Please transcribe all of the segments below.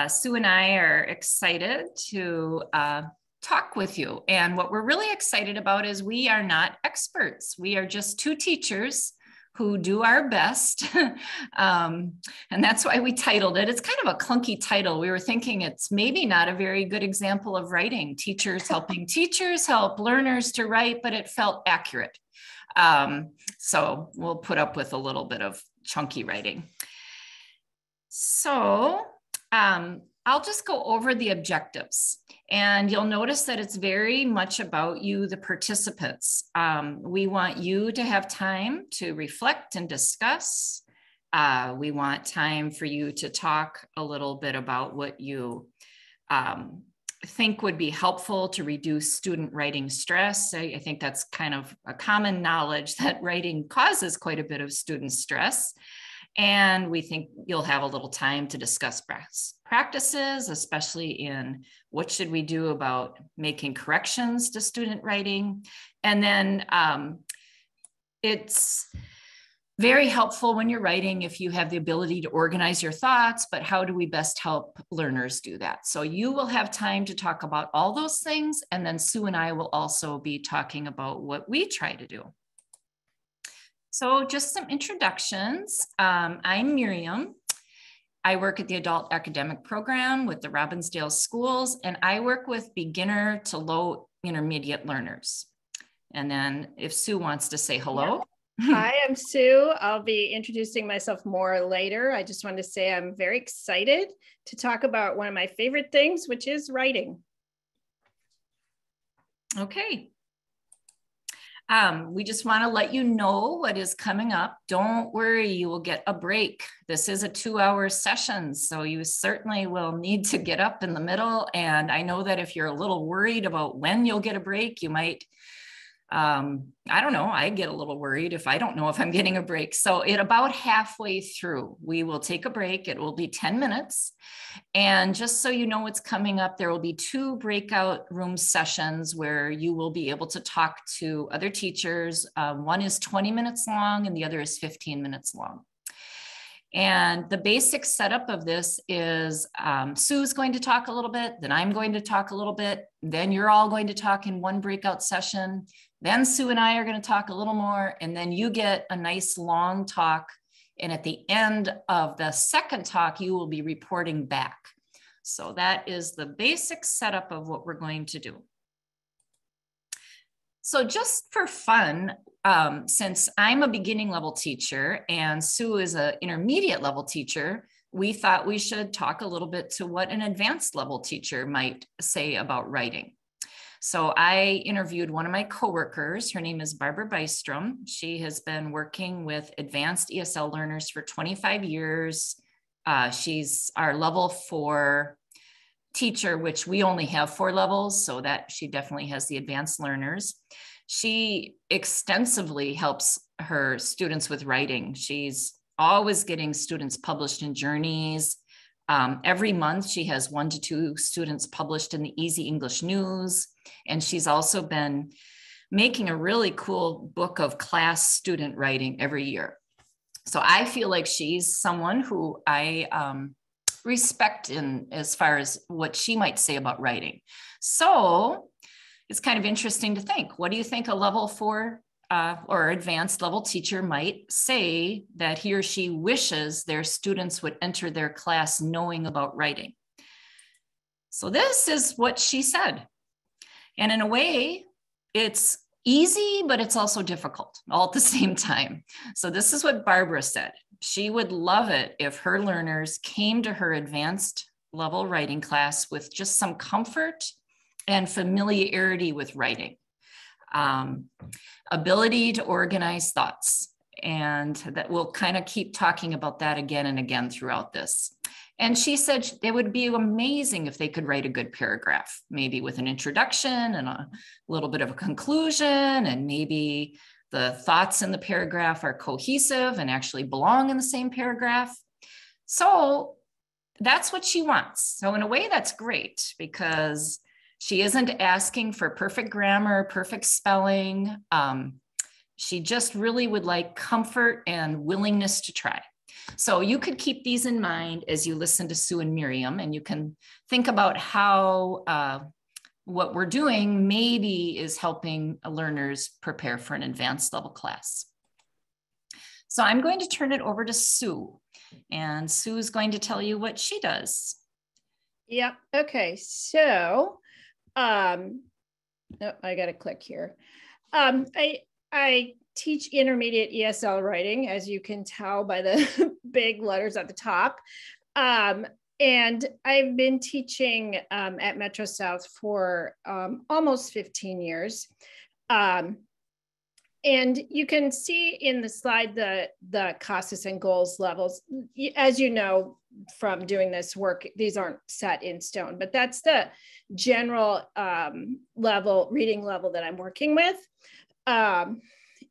Sue and I are excited to talk with you. And what we're really excited about is we are not experts. We are just two teachers who do our best. And that's why we titled it. It's kind of a clunky title. We were thinking it's maybe not a very good example of writing. Teachers helping teachers help learners to write, but it felt accurate. So we'll put up with a little bit of chunky writing. So I'll just go over the objectives, and you'll notice that it's very much about you, the participants. We want you to have time to reflect and discuss. We want time for you to talk a little bit about what you think would be helpful to reduce student writing stress. I think that's kind of a common knowledge that writing causes quite a bit of student stress. And we think you'll have a little time to discuss best practices, especially in what should we do about making corrections to student writing. And then it's very helpful when you're writing if you have the ability to organize your thoughts, but how do we best help learners do that? So you will have time to talk about all those things. And then Sue and I will also be talking about what we try to do. So just some introductions. I'm Miriam. I work at the Adult Academic Program with the Robbinsdale schools, and I work with beginner to low intermediate learners. And then if Sue wants to say hello. Yeah. Hi, I'm Sue. I'll be introducing myself more later. I just wanted to say I'm very excited to talk about one of my favorite things, which is writing. Okay. We just want to let you know what is coming up. Don't worry, you will get a break. This is a 2-hour session, so you certainly will need to get up in the middle. And I know that if you're a little worried about when you'll get a break, you might, I don't know, I get a little worried if I don't know if I'm getting a break. So at about halfway through, we will take a break. It will be 10 minutes. And just so you know what's coming up, there will be 2 breakout room sessions where you will be able to talk to other teachers. One is 20 minutes long and the other is 15 minutes long. And the basic setup of this is Sue's going to talk a little bit, then I'm going to talk a little bit, then you're all going to talk in one breakout session. Then Sue and I are going to talk a little more, and then you get a nice long talk. And at the end of the second talk, you will be reporting back. So that is the basic setup of what we're going to do. So just for fun, since I'm a beginning level teacher and Sue is an intermediate level teacher, we thought we should talk a little bit to what an advanced level teacher might say about writing. So I interviewed one of my coworkers. Her name is Barbara Bystrom. She has been working with advanced ESL learners for 25 years. She's our level 4 teacher, which we only have 4 levels, so that she definitely has the advanced learners. She extensively helps her students with writing. She's always getting students published in journeys. Every month she has 1 to 2 students published in the Easy English News. And she's also been making a really cool book of class student writing every year. So I feel like she's someone who I respect in as far as what she might say about writing. So it's kind of interesting to think, what do you think a level 4 or advanced level teacher might say that he or she wishes their students would enter their class knowing about writing? So this is what she said. And in a way, it's easy, but it's also difficult all at the same time. So this is what Barbara said. She would love it if her learners came to her advanced level writing class with just some comfort and familiarity with writing. Ability to organize thoughts. And that we'll kind of keep talking about that again and again throughout this. And she said it would be amazing if they could write a good paragraph, maybe with an introduction and a little bit of a conclusion, and maybe the thoughts in the paragraph are cohesive and actually belong in the same paragraph. So that's what she wants. So in a way, that's great because she isn't asking for perfect grammar, perfect spelling. She just really would like comfort and willingness to try. So you could keep these in mind as you listen to Sue and Miriam, and you can think about how what we're doing maybe is helping learners prepare for an advanced level class. So I'm going to turn it over to Sue, and Sue is going to tell you what she does. Yep. Okay. So, oh, I got to click here. I teach intermediate ESL writing, as you can tell by the big letters at the top. And I've been teaching at Metro South for almost 15 years. And you can see in the slide the CASAS and goals levels. As you know from doing this work, these aren't set in stone, but that's the general level, reading level that I'm working with.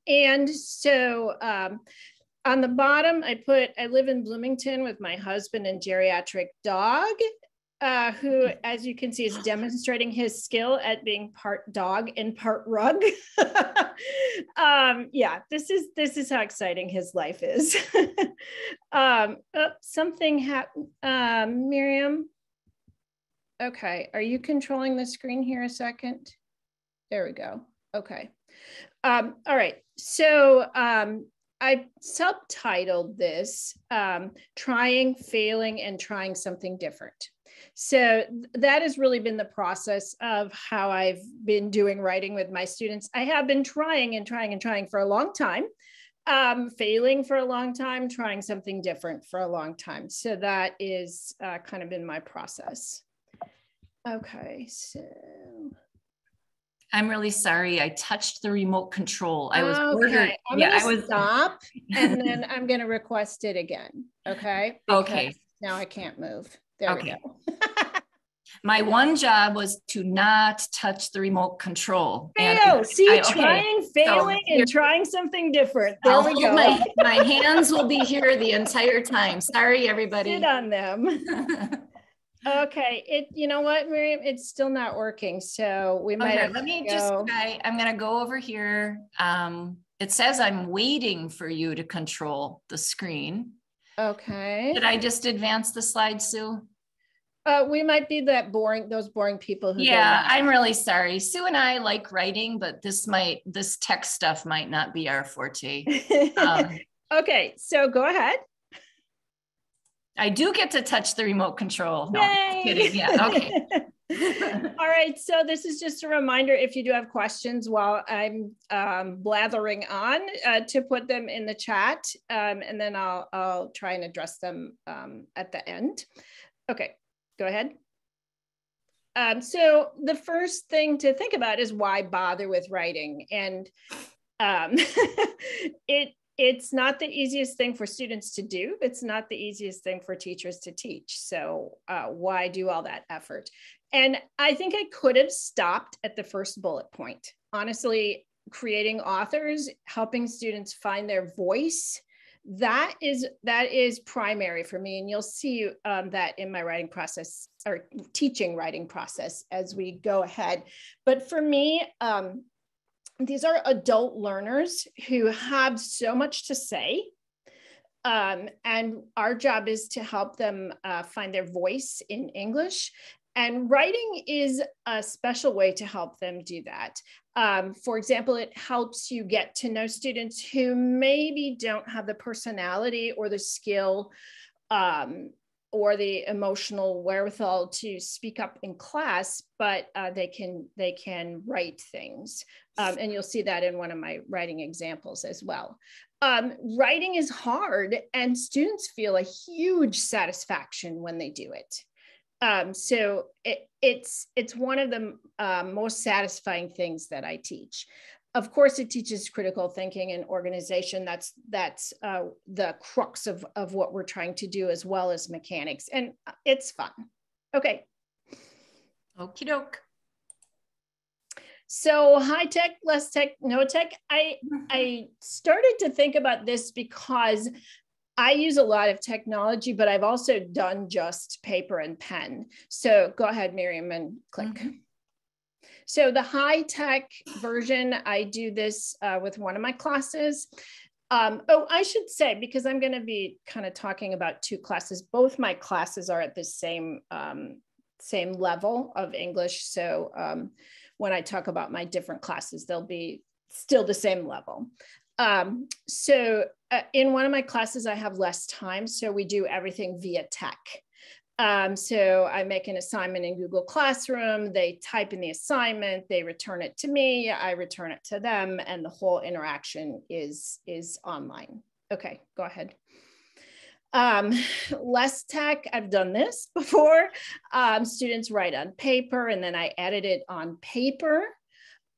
And so on the bottom, I live in Bloomington with my husband and geriatric dog, who, as you can see, is demonstrating his skill at being part dog and part rug. Yeah, this is how exciting his life is. Something happened, Miriam. Okay, are you controlling the screen here a second? There we go. Okay. All right. So I subtitled this Trying, Failing, and Trying Something Different. So that has really been the process of how I've been doing writing with my students. I have been trying and trying and trying for a long time, failing for a long time, trying something different for a long time. So that is kind of been my process. Okay, so. I'm really sorry. I touched the remote control. I was okay. I'm gonna stop, and then I'm gonna request it again. Okay. Because okay. Now I can't move. There we go. My one job was to not touch the remote control. Trying, failing, and trying something different. There we go. My hands will be here the entire time. Sorry, everybody. Sit on them. Okay, you know what, Miriam? It's still not working, so we might have let me just try. I'm going to go over here. It says I'm waiting for you to control the screen. Okay. Did I just advance the slide, Sue? We might be those boring people who I'm really sorry. Sue and I like writing, but this tech stuff might not be our forte. Okay, so go ahead. I do get to touch the remote control. No, I'm kidding. Yeah, okay. All right, so this is just a reminder, if you do have questions while I'm blathering on, to put them in the chat, and then I'll try and address them at the end. Okay, go ahead. So the first thing to think about is why bother with writing? And it's not the easiest thing for students to do. It's not the easiest thing for teachers to teach. So why do all that effort? And I think I could have stopped at the first bullet point. Honestly, creating authors, helping students find their voice, that is primary for me. And you'll see that in my writing process or teaching writing process as we go ahead. But for me, these are adult learners who have so much to say. And our job is to help them find their voice in English. And writing is a special way to help them do that. For example, it helps you get to know students who maybe don't have the personality or the skill or the emotional wherewithal to speak up in class, but they can write things. And you'll see that in one of my writing examples as well. Writing is hard, and students feel a huge satisfaction when they do it. So it's one of the most satisfying things that I teach. Of course, it teaches critical thinking and organization. That's the crux of what we're trying to do, as well as mechanics, and it's fun. Okay. Okie doke. So high tech, less tech, no tech. I started to think about this because I use a lot of technology, but I've also done just paper and pen. So go ahead, Miriam, and click. Mm-hmm. So the high tech version, I do this with one of my classes. Oh, I should say, because I'm going to be kind of talking about two classes, both my classes are at the same level of English. So when I talk about my different classes, they'll be still the same level. So in one of my classes, I have less time. So we do everything via tech. So I make an assignment in Google Classroom, they type in the assignment, they return it to me, I return it to them, and the whole interaction is online. Okay, go ahead. Less tech, I've done this before. Students write on paper and then I edit it on paper.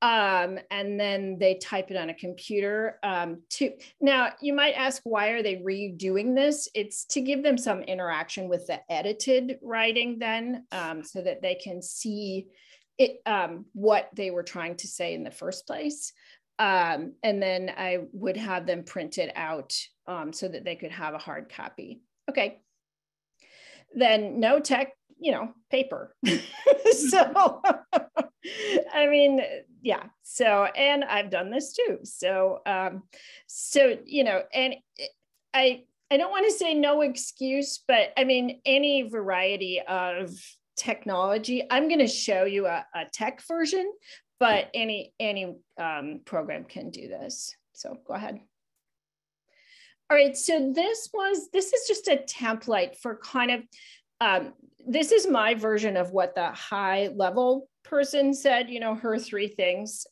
And then they type it on a computer too. Now, you might ask, why are they redoing this? It's to give them some interaction with the edited writing then, so that they can see it, what they were trying to say in the first place. And then I would have them print it out so that they could have a hard copy. Okay. Then no tech, paper. So, I mean, yeah. So, and I've done this too. So, and I don't want to say no excuse, but I mean, any variety of technology, I'm going to show you a tech version, but any program can do this. So go ahead. All right. So this is just a template for kind of, this is my version of what the high level person said, her 3 things.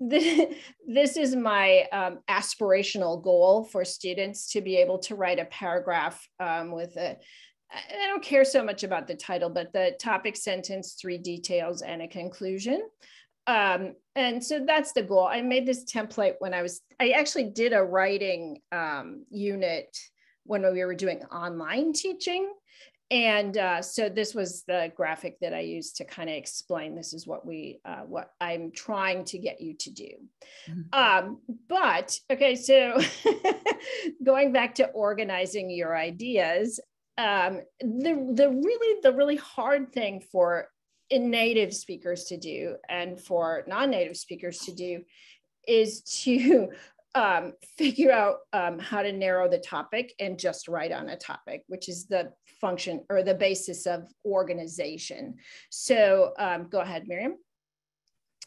This is my aspirational goal for students to be able to write a paragraph with I don't care so much about the title, but the topic, sentence, 3 details, and a conclusion. And so that's the goal. I made this template when I actually did a writing unit when we were doing online teaching. And so this was the graphic that I used to kind of explain, this is what what I'm trying to get you to do. Mm-hmm. But okay, so going back to organizing your ideas, the really hard thing for native speakers to do and for non-native speakers to do is to figure out how to narrow the topic and just write on a topic, which is the function or the basis of organization. So go ahead, Miriam.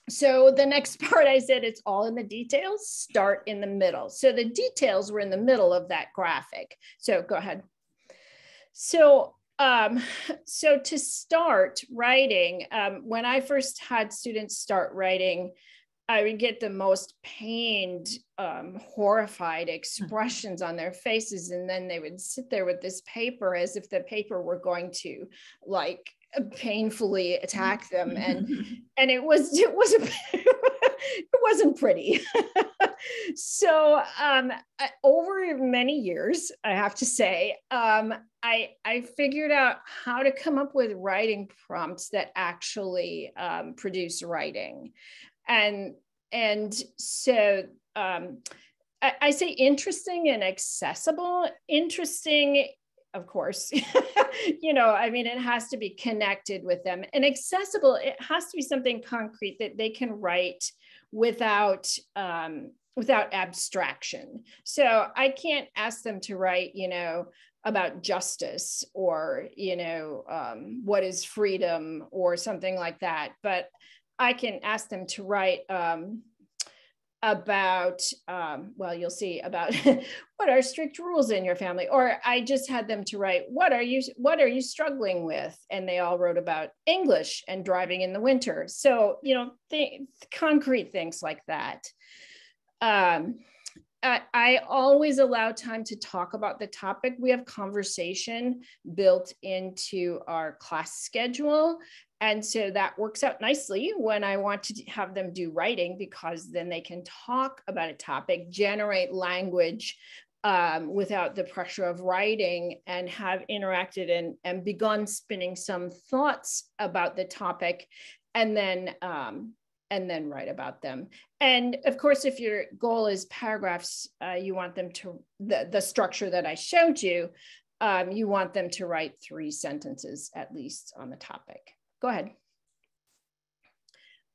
So the next part, I said it's all in the details, start in the middle. So the details were in the middle of that graphic. So go ahead. So so to start writing, when I first had students start writing, I would get the most pained, horrified expressions on their faces. And then they would sit there with this paper as if the paper were going to like painfully attack them. And it wasn't pretty. So over many years, I have to say, I figured out how to come up with writing prompts that actually produce writing. And so I say interesting and accessible. Interesting, of course, I mean, it has to be connected with them. And accessible, it has to be something concrete that they can write without abstraction. So I can't ask them to write, about justice or, what is freedom or something like that. But I can ask them to write about, well, you'll see about what are strict rules in your family, or I just had them to write, what are you struggling with? And they all wrote about English and driving in the winter. So, concrete things like that. I always allow time to talk about the topic. We have conversation built into our class schedule. And so that works out nicely when I want to have them do writing, because then they can talk about a topic, generate language without the pressure of writing, and have interacted and begun spinning some thoughts about the topic, and then write about them. And of course, if your goal is paragraphs, you want them to, the structure that I showed you, you want them to write 3 sentences at least on the topic. Go ahead.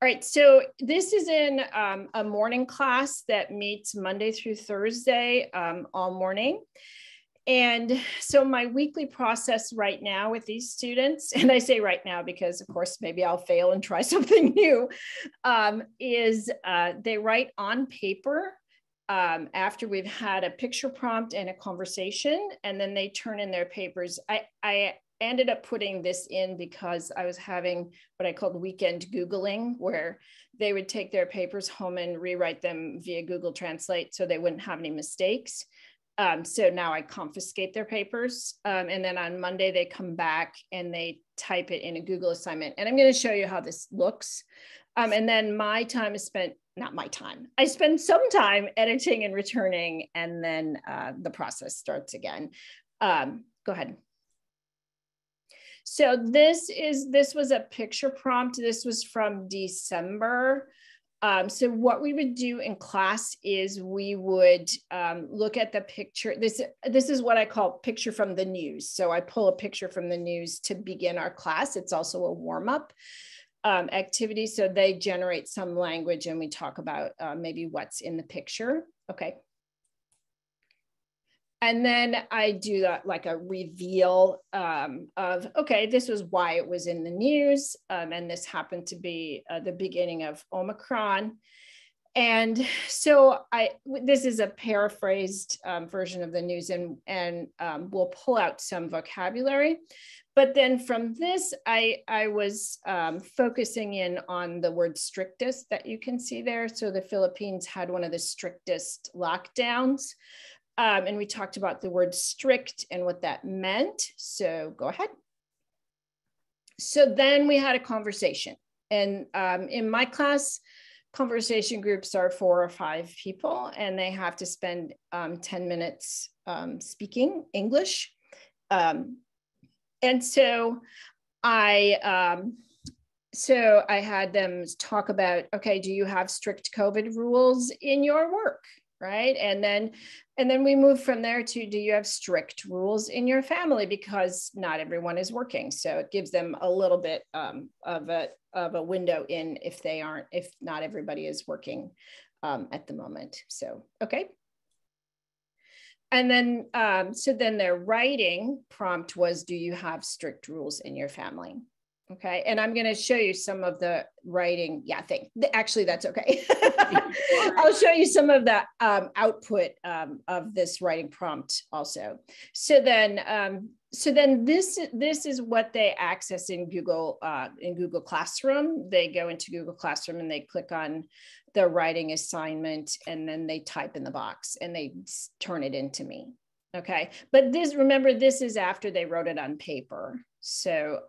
All right, so this is in a morning class that meets Monday through Thursday all morning. And so my weekly process right now with these students, and I say right now because of course maybe I'll fail and try something new, is they write on paper after we've had a picture prompt and a conversation, and then they turn in their papers. I ended up putting this in because I was having what I called weekend Googling, where they would take their papers home and rewrite them via Google Translate so they wouldn't have any mistakes. So now I confiscate their papers. And then on Monday, they come back and they type it in a Google assignment. And I'm going to show you how this looks. And then my time is spent, not my time, I spend some time editing and returning, and then the process starts again. Go ahead. So this was a picture prompt. This was from December. So what we would do in class is we would look at the picture. This is what I call picture from the news. So I pull a picture from the news to begin our class. It's also a warm-up activity. So they generate some language and we talk about maybe what's in the picture. Okay. And then I do that like a reveal of, okay, this was why it was in the news. And this happened to be the beginning of Omicron. And so this is a paraphrased version of the news, and we'll pull out some vocabulary. But then from this, I was focusing in on the word strictest that you can see there. So the Philippines had one of the strictest lockdowns. And we talked about the word strict and what that meant. So go ahead. So then we had a conversation. And in my class, conversation groups are 4 or 5 people, and they have to spend 10 minutes speaking English. And so I had them talk about, okay, do you have strict COVID rules in your work? Right. And then we move from there to, do you have strict rules in your family? Because not everyone is working. So it gives them a little bit of a window in if not everybody is working at the moment. So, okay. And then, so then their writing prompt was, do you have strict rules in your family? Okay, and I'm going to show you some of the writing. Yeah, actually, that's okay. I'll show you some of the output of this writing prompt also. So then this is what they access in Google Classroom. They go into Google Classroom and they click on the writing assignment, and then they type in the box and they turn it into me. Okay, but remember, this is after they wrote it on paper. So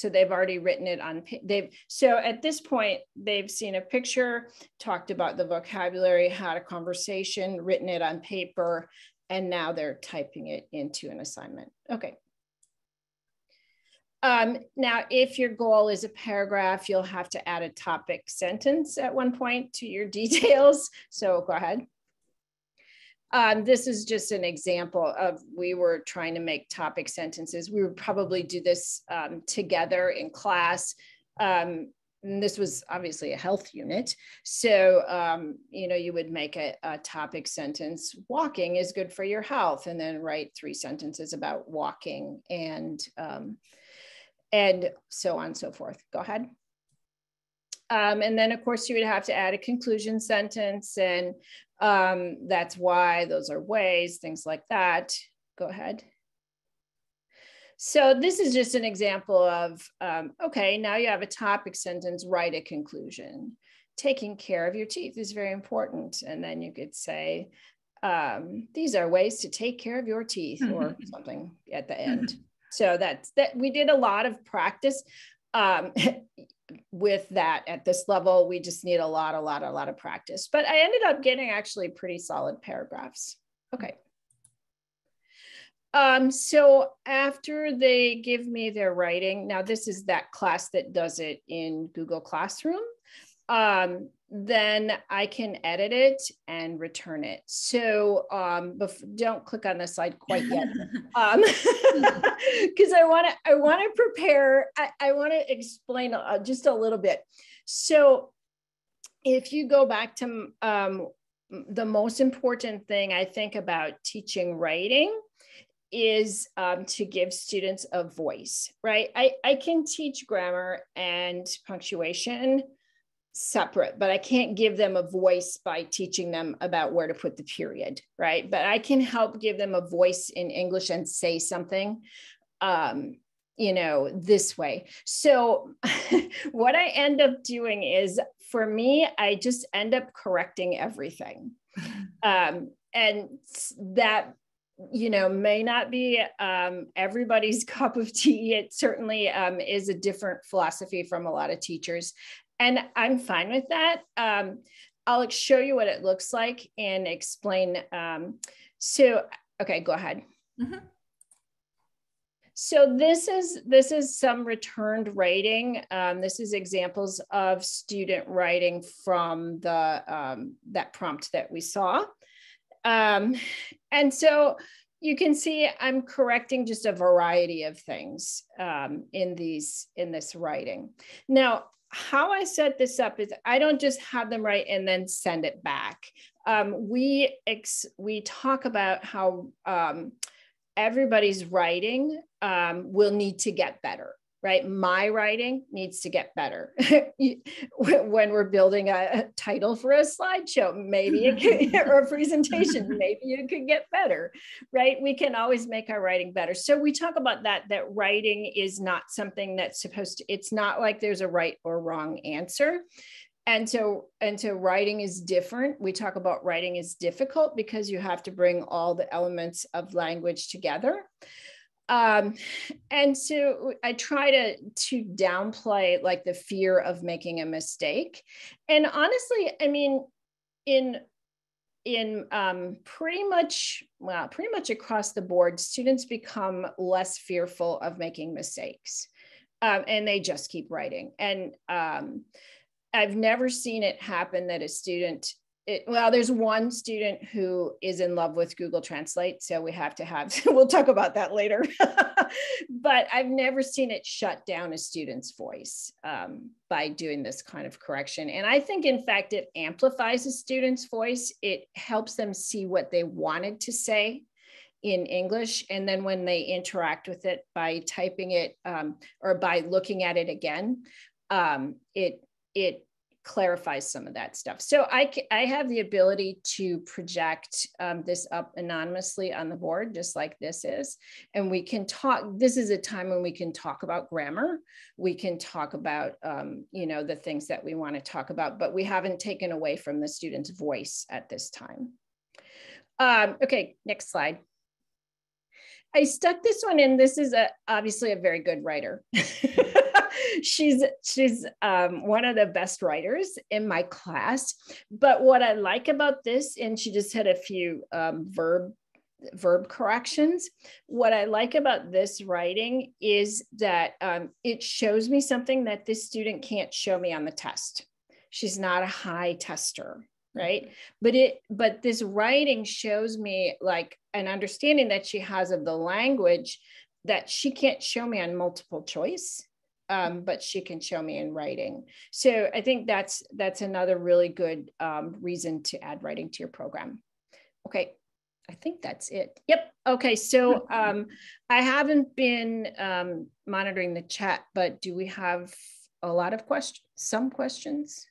they've already written it on, so at this point, they've seen a picture, talked about the vocabulary, had a conversation, written it on paper, and now they're typing it into an assignment. Okay. Now, if your goal is a paragraph, you'll have to add a topic sentence at one point to your details. So go ahead. This is just an example of, we were trying to make topic sentences. We would probably do this together in class. And this was obviously a health unit. So, you would make a topic sentence. Walking is good for your health, and then write 3 sentences about walking, and so on and so forth. Go ahead. And then, of course, you would have to add a conclusion sentence, and that's why, those are ways, things like that. Go ahead. So this is just an example of, okay, now you have a topic sentence, write a conclusion. Taking care of your teeth is very important. And then you could say, these are ways to take care of your teeth, or something at the end. So that we did a lot of practice. With that at this level, we just need a lot of practice. But I ended up getting actually pretty solid paragraphs. Okay. So after they give me their writing, now this is that class that does it in Google Classroom. then I can edit it and return it. So don't click on the slide quite yet, because I want to prepare. I want to explain just a little bit. So if you go back to the most important thing I think about teaching writing is to give students a voice, right? I can teach grammar and punctuation separate, but I can't give them a voice by teaching them about where to put the period, right? But I can help give them a voice in English and say something, this way. So what I end up doing is, for me, I just end up correcting everything. And that, may not be everybody's cup of tea. It certainly is a different philosophy from a lot of teachers. And I'm fine with that. I'll show you what it looks like and explain. Okay, go ahead. Mm-hmm. So this is some returned writing. This is examples of student writing from the that prompt that we saw. And so you can see I'm correcting just a variety of things in this writing. Now, how I set this up is I don't just have them write and then send it back. We talk about how everybody's writing will need to get better, right? My writing needs to get better. When we're building a title for a slideshow, maybe it could, or a presentation, maybe it could get better, right? We can always make our writing better. So we talk about that writing is not something that's it's not like there's a right or wrong answer. And so writing is different. We talk about writing is difficult because you have to bring all the elements of language together. And so I try to downplay like the fear of making a mistake. And honestly, I mean, in pretty much across the board, students become less fearful of making mistakes, and they just keep writing. And I've never seen it happen that a student, there's one student who is in love with Google Translate, so we'll talk about that later. But I've never seen it shut down a student's voice by doing this kind of correction. And I think, in fact, it amplifies a student's voice. It helps them see what they wanted to say in English. And then when they interact with it by typing it or by looking at it again, it clarifies some of that stuff. So I have the ability to project this up anonymously on the board, just like this is. And we can talk, this is a time when we can talk about grammar. We can talk about, the things that we want to talk about, but we haven't taken away from the student's voice at this time. Okay, next slide. I stuck this one in. This is obviously a very good writer. She's one of the best writers in my class. But what I like about this, and she just had a few verb corrections. What I like about this writing is that it shows me something that this student can't show me on the test. She's not a high tester, right? But this writing shows me like an understanding that she has of the language that she can't show me on multiple choice. But she can show me in writing. So I think that's another really good reason to add writing to your program. Okay, I think that's it. Yep. Okay, so I haven't been monitoring the chat, but do we have a lot of questions? Some questions?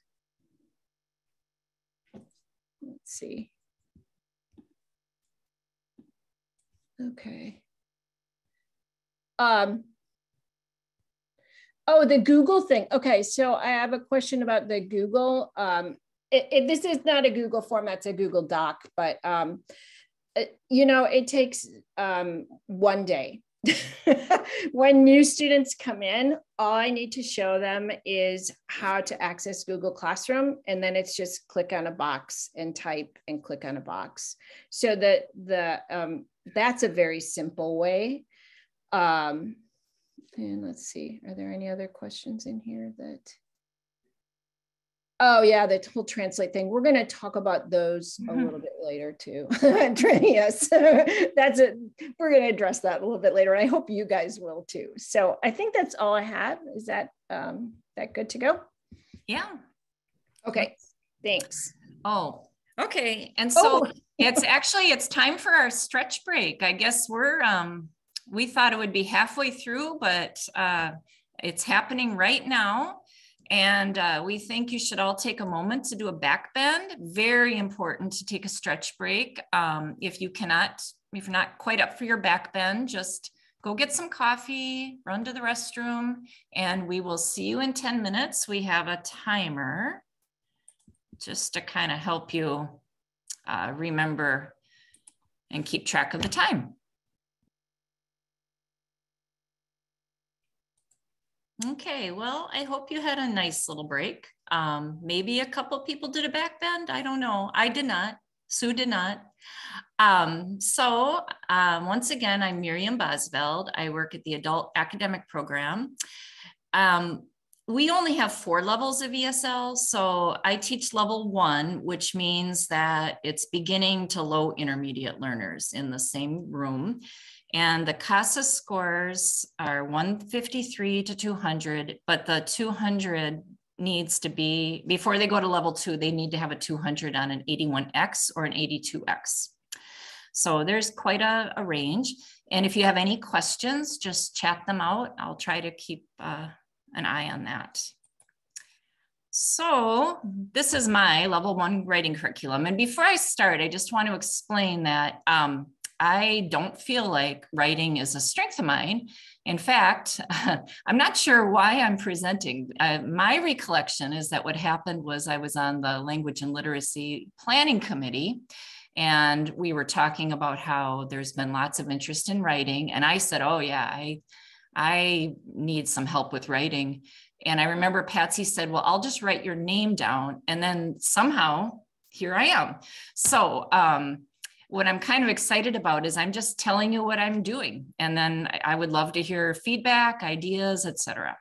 Let's see. Okay. Oh, the Google thing. Okay, so I have a question about the Google. This is not a Google form, that's a Google Doc, but it takes 1 day. When new students come in, all I need to show them is how to access Google Classroom, and then it's just click on a box and type and click on a box. So that's a very simple way. And let's see, are there any other questions in here that? Oh yeah, the whole translate thing. We're going to talk about those a little bit later too. Yes, that's it. We're going to address that a little bit later. And I hope you guys will too. So I think that's all I had. Is that good to go? Yeah. Okay. Thanks. Oh, okay. And so it's time for our stretch break. I guess we thought it would be halfway through, but it's happening right now. And we think you should all take a moment to do a back bend. Very important to take a stretch break. If you're not quite up for your back bend, just go get some coffee, run to the restroom, and we will see you in 10 minutes. We have a timer just to kind of help you remember and keep track of the time. Okay, well, I hope you had a nice little break. Maybe a couple people did a back bend. I don't know. I did not. Sue did not. Once again, I'm Miriam Bosveld. I work at the Adult Academic Program. We only have 4 levels of ESL. So I teach level 1, which means that it's beginning to low intermediate learners in the same room. And the CASA scores are 153 to 200, but the 200 needs to be, before they go to level 2, they need to have a 200 on an 81X or an 82X. So there's quite a range. And if you have any questions, just chat them out. I'll try to keep an eye on that. So this is my level 1 writing curriculum. And before I start, I just want to explain that I don't feel like writing is a strength of mine. In fact, I'm not sure why I'm presenting. My recollection is that what happened was I was on the Language and Literacy Planning Committee, and we were talking about how there's been lots of interest in writing. And I said, oh yeah, I need some help with writing. And I remember Patsy said, well, I'll just write your name down. And then somehow here I am. So, what I'm kind of excited about is I'm just telling you what I'm doing. And then I would love to hear feedback, ideas, etc.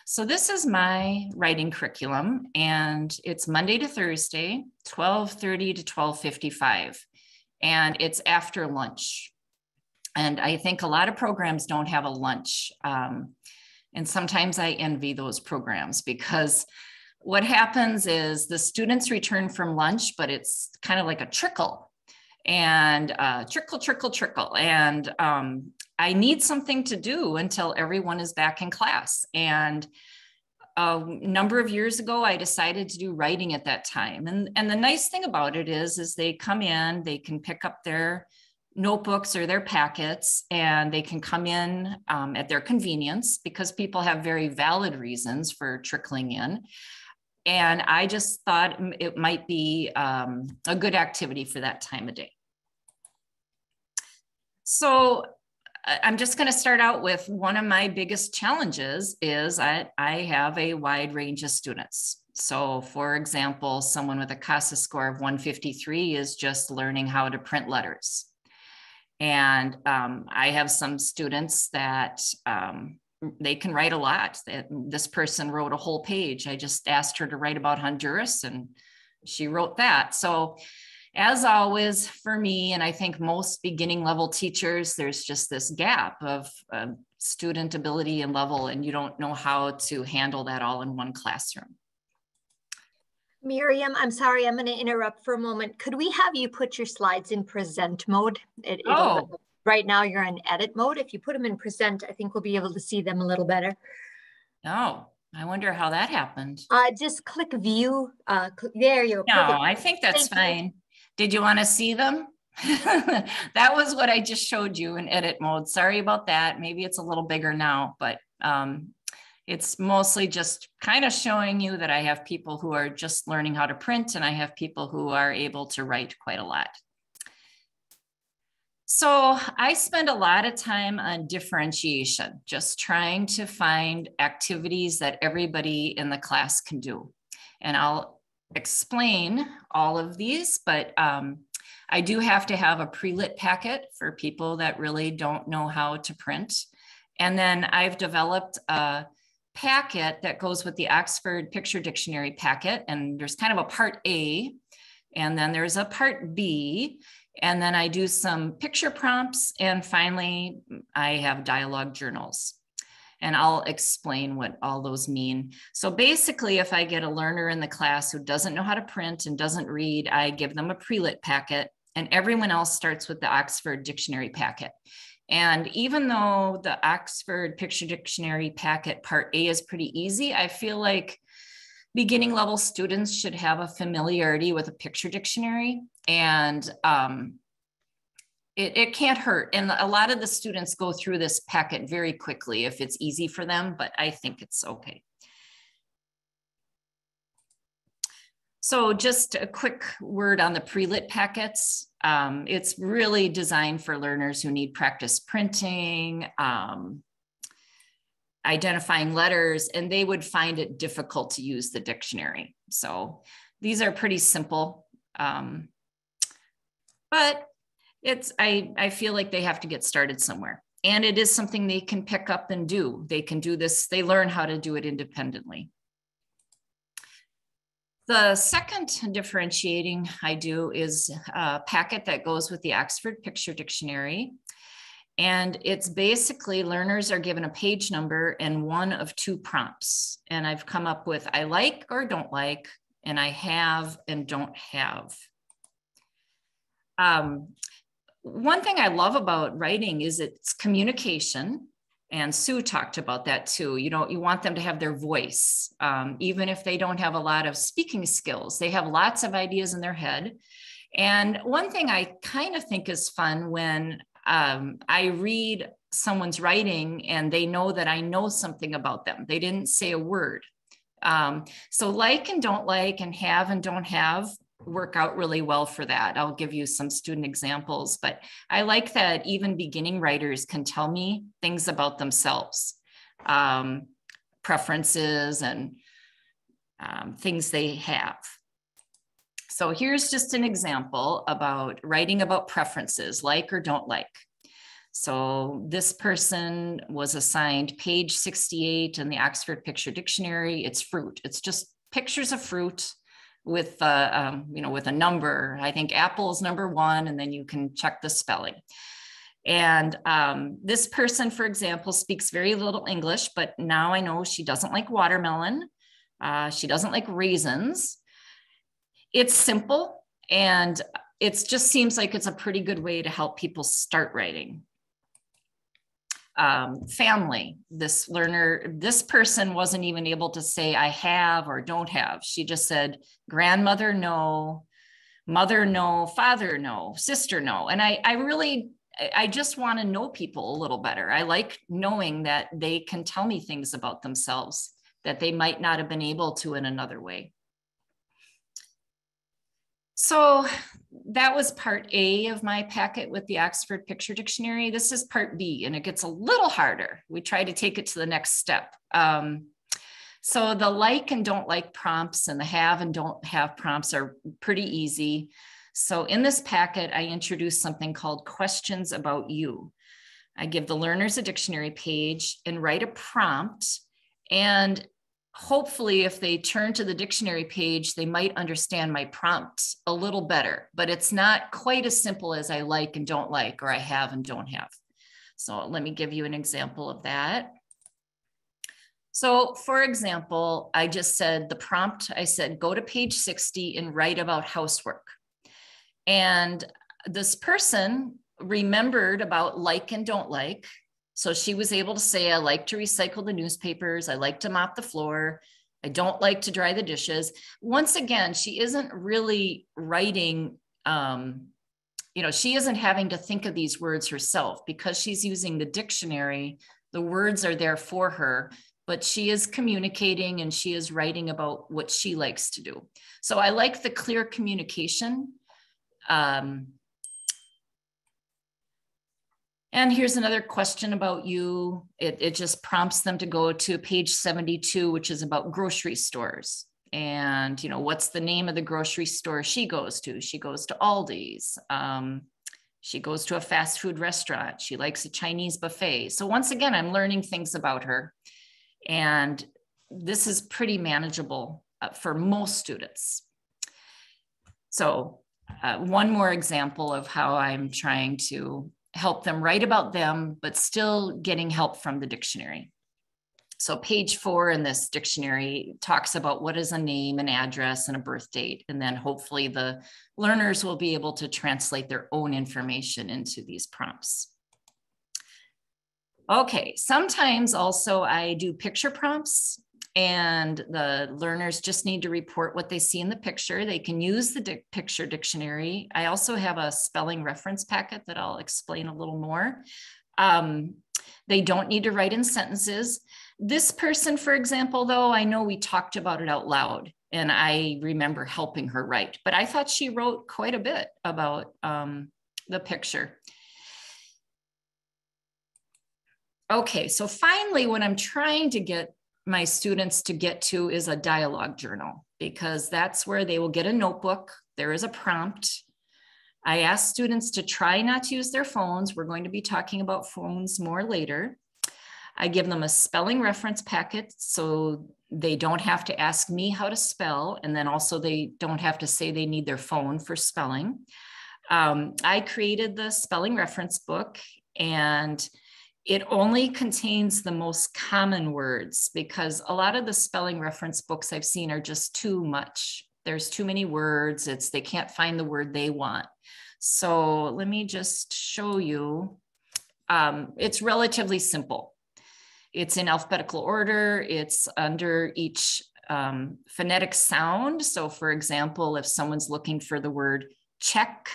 So this is my writing curriculum, and it's Monday to Thursday, 12:30 to 12:55. And it's after lunch. And I think a lot of programs don't have a lunch. And sometimes I envy those programs, because what happens is the students return from lunch, but it's kind of like a trickle. And trickle. And I need something to do until everyone is back in class. And a number of years ago, I decided to do writing at that time. And the nice thing about it is they come in, they can pick up their notebooks or their packets, and they can come in at their convenience, because people have very valid reasons for trickling in. And I just thought it might be a good activity for that time of day. So I'm just going to start out with one of my biggest challenges is I have a wide range of students. So for example, someone with a CASA score of 153 is just learning how to print letters. And I have some students that they can write a lot. This person wrote a whole page. I just asked her to write about Honduras, and she wrote that. So as always, for me, and I think most beginning level teachers, there's just this gap of student ability and level, and you don't know how to handle that all in one classroom. Miriam, I'm sorry, I'm going to interrupt for a moment. Could we have you put your slides in present mode? Right now you're in edit mode. If you put them in present, I think we'll be able to see them a little better. Oh, I wonder how that happened. Just click view. There you go. No, perfect. I think that's fine. Did you want to see them? That was what I just showed you in edit mode. Sorry about that. Maybe it's a little bigger now, but it's mostly just kind of showing you that I have people who are just learning how to print, and I have people who are able to write quite a lot. So I spend a lot of time on differentiation, just trying to find activities that everybody in the class can do. And I'll explain all of these, but I do have to have a pre-lit packet for people that really don't know how to print. And then I've developed a packet that goes with the Oxford Picture Dictionary packet. And there's kind of a part A, and then there's a part B. And then I do some picture prompts. And finally, I have dialogue journals. And I'll explain what all those mean. So basically, if I get a learner in the class who doesn't know how to print and doesn't read, I give them a pre-lit packet, and everyone else starts with the Oxford Dictionary packet. And even though the Oxford Picture Dictionary packet part A is pretty easy, I feel like beginning level students should have a familiarity with a picture dictionary, and it can't hurt. And a lot of the students go through this packet very quickly if it's easy for them, but I think it's okay. So just a quick word on the pre-lit packets. It's really designed for learners who need practice printing, identifying letters, and they would find it difficult to use the dictionary. So these are pretty simple, but I feel like they have to get started somewhere. And it is something they can pick up and do. They can do this, they learn how to do it independently. The second differentiating I do is a packet that goes with the Oxford Picture Dictionary. And it's basically learners are given a page number and one of two prompts. And I've come up with I like or don't like, and I have and don't have. One thing I love about writing is it's communication. And Sue talked about that too. You know, you want them to have their voice, even if they don't have a lot of speaking skills. They have lots of ideas in their head. And one thing I kind of think is fun when I read someone's writing and they know that I know something about them. They didn't say a word. So like and don't like and have and don't have work out really well for that. I'll give you some student examples, but I like that even beginning writers can tell me things about themselves, preferences and things they have. So here's just an example about writing about preferences, like or don't like. So this person was assigned page 68 in the Oxford Picture Dictionary. It's fruit. It's just pictures of fruit with with a number. I think apple is number 1, and then you can check the spelling. And this person, for example, speaks very little English, but now I know she doesn't like watermelon. She doesn't like raisins. It's simple, and it just seems like it's a pretty good way to help people start writing. Family, this person wasn't even able to say I have or don't have. She just said grandmother, no, mother, no, father, no, sister, no. And I just want to know people a little better. I like knowing that they can tell me things about themselves that they might not have been able to in another way. So that was part A of my packet with the Oxford Picture Dictionary. This is part B, and it gets a little harder. We try to take it to the next step. So the like and don't like prompts and the have and don't have prompts are pretty easy. So in this packet, I introduce something called questions about you. I give the learners a dictionary page and write a prompt, and hopefully if they turn to the dictionary page, they might understand my prompt a little better, but it's not quite as simple as I like and don't like, or I have and don't have. So let me give you an example of that. So for example, I just said the prompt, I said, go to page 60 and write about housework. And this person remembered about like and don't like. So she was able to say, I like to recycle the newspapers. I like to mop the floor. I don't like to dry the dishes. Once again, she isn't really writing, she isn't having to think of these words herself because she's using the dictionary. The words are there for her, but she is communicating and she is writing about what she likes to do. So I like the clear communication. And here's another question about you. It just prompts them to go to page 72, which is about grocery stores. And, what's the name of the grocery store she goes to? She goes to Aldi's. She goes to a fast food restaurant. She likes a Chinese buffet. So once again, I'm learning things about her. And this is pretty manageable for most students. So one more example of how I'm trying to help them write about them, but still getting help from the dictionary. So page 4 in this dictionary talks about what is a name, an address, and a birth date. And then hopefully the learners will be able to translate their own information into these prompts. Okay, sometimes also I do picture prompts, and the learners just need to report what they see in the picture. They can use the picture dictionary. I also have a spelling reference packet that I'll explain a little more. They don't need to write in sentences. This person, for example, though, I know we talked about it out loud, and I remember helping her write, but I thought she wrote quite a bit about the picture. Okay, so finally, what I'm trying to get my students to get to is a dialogue journal, because that's where they will get a notebook. There is a prompt. I ask students to try not to use their phones. We're going to be talking about phones more later. I give them a spelling reference packet so they don't have to ask me how to spell, and then also they don't have to say they need their phone for spelling. I created the spelling reference book, and it only contains the most common words, because a lot of the spelling reference books I've seen are just too much. There's too many words. They can't find the word they want. So let me just show you. It's relatively simple. It's in alphabetical order. It's under each phonetic sound. So for example, if someone's looking for the word check,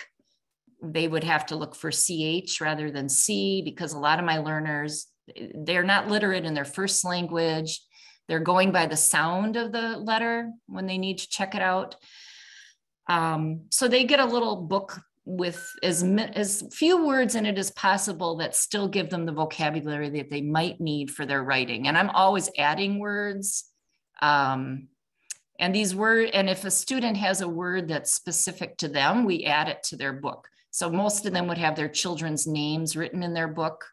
they would have to look for CH rather than C, because a lot of my learners, they're not literate in their first language. They're going by the sound of the letter when they need to check it out. So they get a little book with as few words in it as possible that still give them the vocabulary that they might need for their writing. And I'm always adding words. And these words, and if a student has a word that's specific to them, we add it to their book. So most of them would have their children's names written in their book,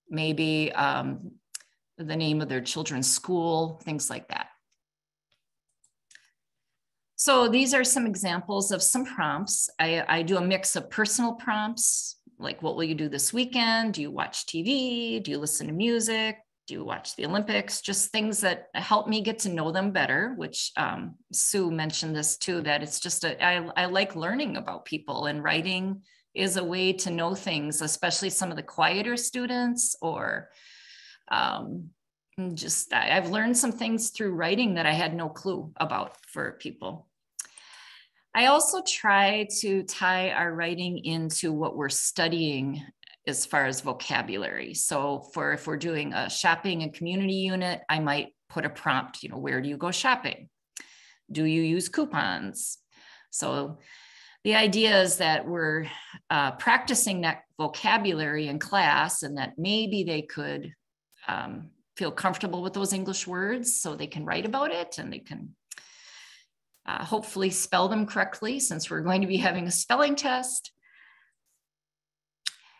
maybe the name of their children's school, things like that. So these are some examples of some prompts. I do a mix of personal prompts, like what will you do this weekend? Do you watch TV? Do you listen to music? Do you watch the Olympics? Just things that help me get to know them better, which Sue mentioned this too, that it's just, I like learning about people, and writing is a way to know things, especially some of the quieter students, or I've learned some things through writing that I had no clue about for people. I also try to tie our writing into what we're studying as far as vocabulary. So if we're doing a shopping and community unit, I might put a prompt, where do you go shopping? Do you use coupons? So the idea is that we're practicing that vocabulary in class, and that maybe they could feel comfortable with those English words so they can write about it, and they can hopefully spell them correctly, since we're going to be having a spelling test.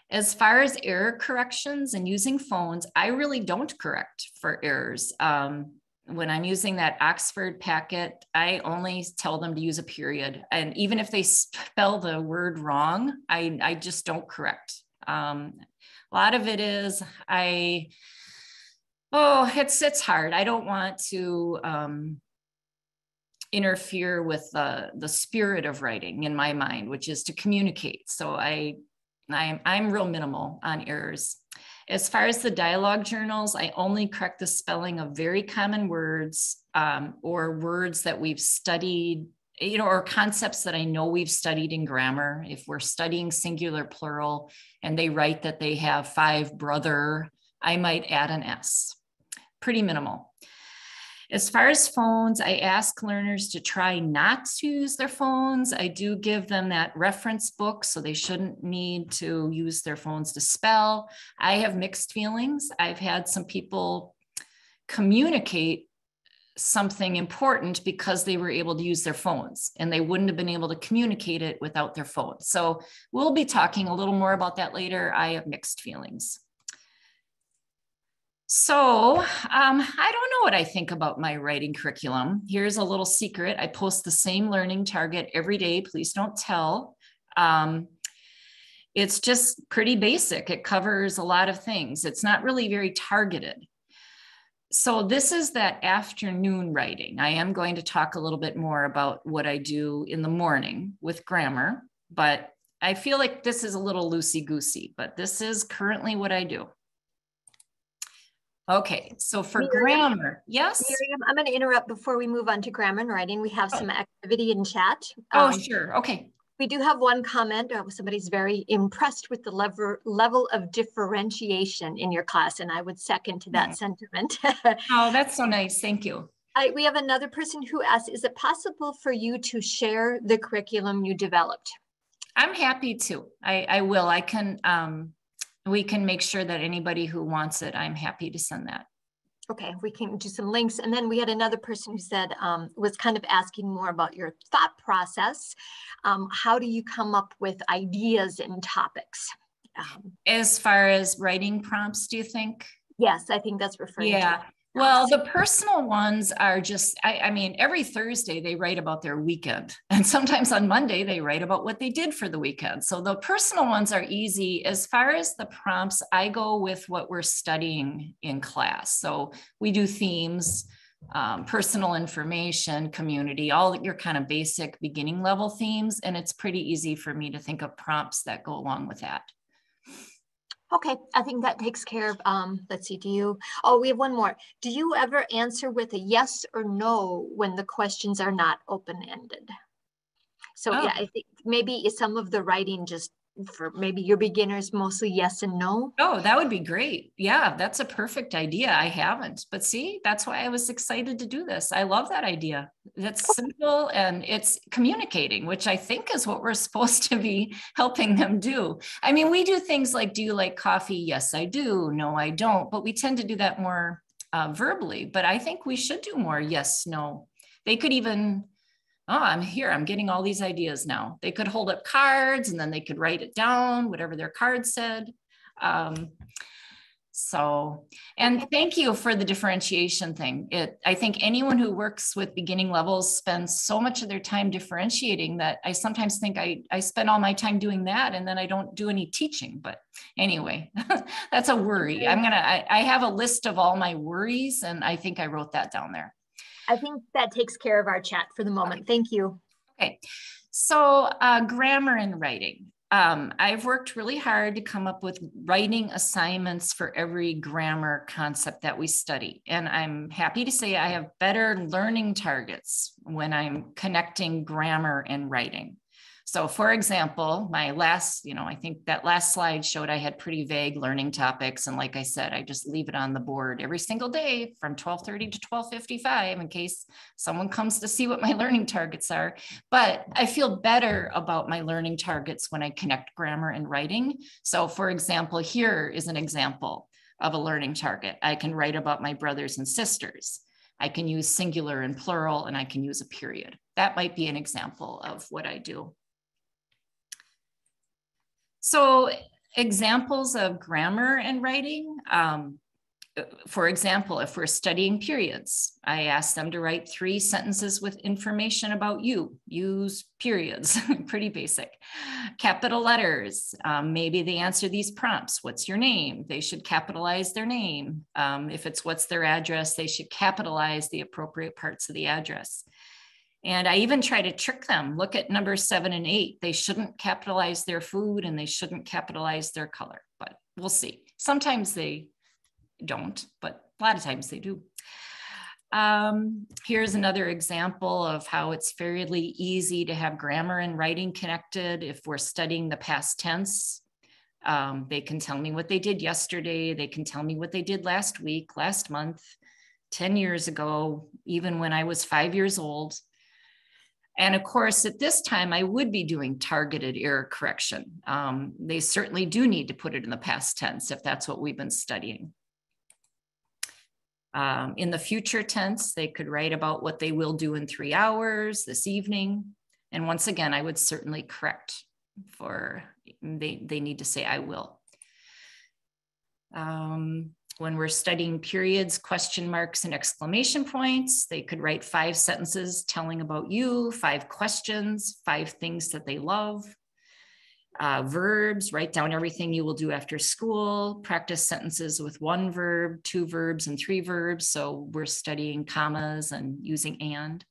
As far as error corrections and using phones, I really don't correct for errors. When I'm using that Oxford packet, I only tell them to use a period. And even if they spell the word wrong, I just don't correct. A lot of it is, it's hard. I don't want to interfere with the spirit of writing in my mind, which is to communicate. So I'm real minimal on errors. As far as the dialogue journals, I only correct the spelling of very common words, or words that we've studied, or concepts that I know we've studied in grammar. If we're studying singular plural and they write that they have 5 brother, I might add an S. Pretty minimal. As far as phones, I ask learners to try not to use their phones. I do give them that reference book, so they shouldn't need to use their phones to spell. I have mixed feelings. I've had some people communicate something important because they were able to use their phones, and they wouldn't have been able to communicate it without their phones. So we'll be talking a little more about that later. I have mixed feelings. So I don't know what I think about my writing curriculum. Here's a little secret. I post the same learning target every day. Please don't tell. It's just pretty basic. It covers a lot of things. It's not really very targeted. So this is that afternoon writing. I am going to talk a little bit more about what I do in the morning with grammar, but I feel like this is a little loosey-goosey, but this is currently what I do. Okay, so for Miriam, grammar, yes? Miriam, I'm going to interrupt before we move on to grammar and writing. We have some activity in chat. Sure, okay. We do have one comment. Somebody's very impressed with the level of differentiation in your class, and I would second to that sentiment. Oh, that's so nice. Thank you. We have another person who asks, is it possible for you to share the curriculum you developed? I'm happy to. I will. I can. We can make sure that anybody who wants it, I'm happy to send that. Okay, we can do some links. And then we had another person who said, was kind of asking more about your thought process. How do you come up with ideas and topics? As far as writing prompts, do you think? Yes, I think that's referring to. Well, the personal ones are just, I mean, every Thursday they write about their weekend. And sometimes on Monday they write about what they did for the weekend. So the personal ones are easy. As far as the prompts, I go with what we're studying in class. So we do themes, personal information, community, all your kind of basic beginning level themes. And it's pretty easy for me to think of prompts that go along with that. Okay, I think that takes care of, let's see, we have one more. Do you ever answer with a yes or no when the questions are not open-ended? So yeah, I think maybe some of the writing just for maybe your beginners, mostly yes and no. Oh, that would be great. Yeah, that's a perfect idea. I haven't, but see, that's why I was excited to do this. I love that idea. That's simple and it's communicating, which I think is what we're supposed to be helping them do. I mean, we do things like, do you like coffee? Yes, I do. No, I don't. But we tend to do that more verbally, but I think we should do more yes, no. They could even, I'm here, I'm getting all these ideas now. They could hold up cards and then they could write it down, whatever their card said. And thank you for the differentiation thing. I think anyone who works with beginning levels spends so much of their time differentiating that I sometimes think I spend all my time doing that and then I don't do any teaching. But anyway, that's a worry. I have a list of all my worries and I think I wrote that down there. I think that takes care of our chat for the moment. Thank you. Okay, so grammar and writing. I've worked really hard to come up with writing assignments for every grammar concept that we study. And I'm happy to say I have better learning targets when I'm connecting grammar and writing. So for example, my last, I think that last slide showed I had pretty vague learning topics. And like I said, I just leave it on the board every single day from 12:30 to 12:55 in case someone comes to see what my learning targets are. But I feel better about my learning targets when I connect grammar and writing. So for example, here is an example of a learning target. I can write about my brothers and sisters. I can use singular and plural, and I can use a period. That might be an example of what I do. So examples of grammar and writing, for example, if we're studying periods, I ask them to write 3 sentences with information about you. Use periods, pretty basic. Capital letters, maybe they answer these prompts. What's your name? They should capitalize their name. If it's what's their address, they should capitalize the appropriate parts of the address. And I even try to trick them. Look at numbers 7 and 8. They shouldn't capitalize their food and they shouldn't capitalize their color, but we'll see. Sometimes they don't, but a lot of times they do. Here's another example of how it's fairly easy to have grammar and writing connected. If we're studying the past tense, they can tell me what they did yesterday. They can tell me what they did last week, last month, 10 years ago, even when I was 5 years old. And of course, at this time, I would be doing targeted error correction. They certainly do need to put it in the past tense if that's what we've been studying. In the future tense, they could write about what they will do in 3 hours this evening. And once again, I would certainly correct for, they need to say I will. When we're studying periods, question marks, and exclamation points, they could write 5 sentences telling about you, 5 questions, 5 things that they love. Verbs, write down everything you will do after school. Practice sentences with 1 verb, 2 verbs, and 3 verbs. So we're studying commas and using and.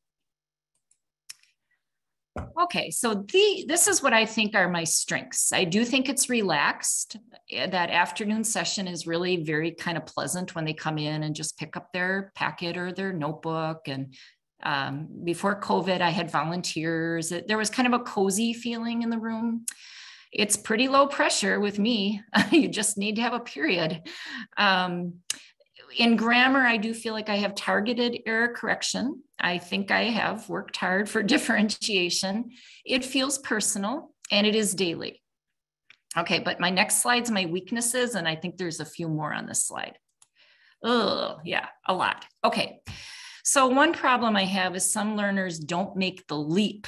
Okay, so this is what I think are my strengths. I do think it's relaxed. That afternoon session is really very kind of pleasant when they come in and just pick up their packet or their notebook. And before COVID, I had volunteers. There was kind of a cozy feeling in the room. It's pretty low pressure with me. You just need to have a period. In grammar, I do feel like I have targeted error correction. I think I have worked hard for differentiation. It feels personal and it is daily. Okay, but my next slide's my weaknesses, and I think there's a few more on this slide. Oh, yeah, a lot. Okay, so one problem I have is some learners don't make the leap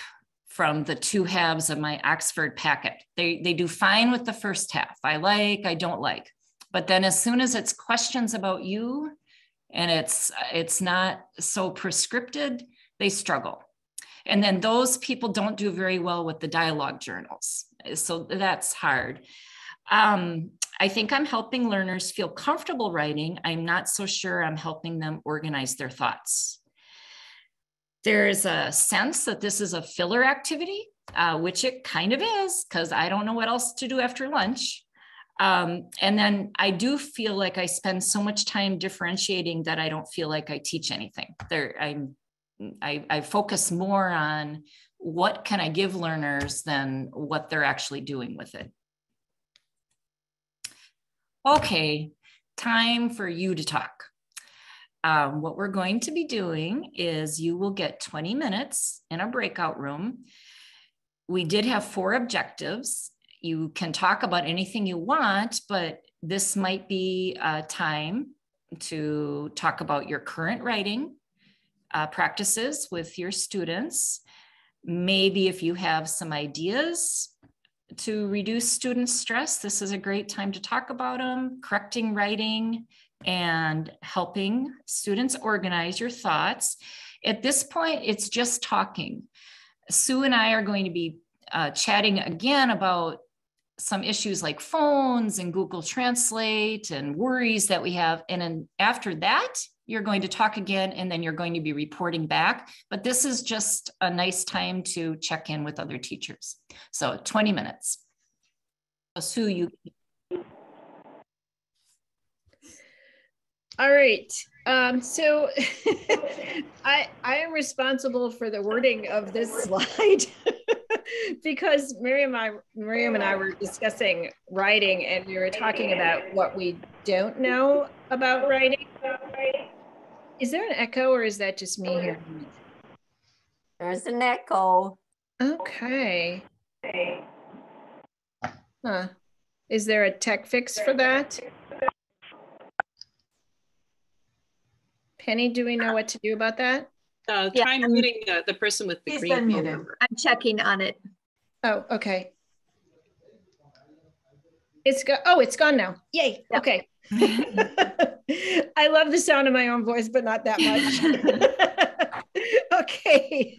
from the 2 halves of my Oxford packet. They do fine with the first half. I don't like. But then as soon as it's questions about you and it's not so prescripted, they struggle. And then those people don't do very well with the dialogue journals. So that's hard. I think I'm helping learners feel comfortable writing. I'm not so sure I'm helping them organize their thoughts. There's a sense that this is a filler activity, which it kind of is, because I don't know what else to do after lunch. And then I do feel like I spend so much time differentiating that I don't feel like I teach anything. I focus more on what can I give learners than what they're actually doing with it. Okay, time for you to talk. What we're going to be doing is you will get 20 minutes in a breakout room. We did have 4 objectives. You can talk about anything you want, but this might be time to talk about your current writing practices with your students. Maybe if you have some ideas to reduce student stress, this is a great time to talk about them, correcting writing and helping students organize your thoughts. At this point, it's just talking. Sue and I are going to be chatting again about some issues like phones and Google Translate and worries that we have. And then after that, you're going to talk again, and then you're going to be reporting back. But this is just a nice time to check in with other teachers. So 20 minutes. So Sue, you. All right. So I am responsible for the wording of this slide because Miriam and I were discussing writing, and we were talking about what we don't know about writing. Is there an echo, or is that just me here? There's an echo. Okay. Huh. Is there a tech fix for that? Penny, do we know what to do about that? Try muting the person with the green phone number. I'm checking on it. Oh, okay. It's gone now. Yay. Yep. Okay. I love the sound of my own voice, but not that much. Okay.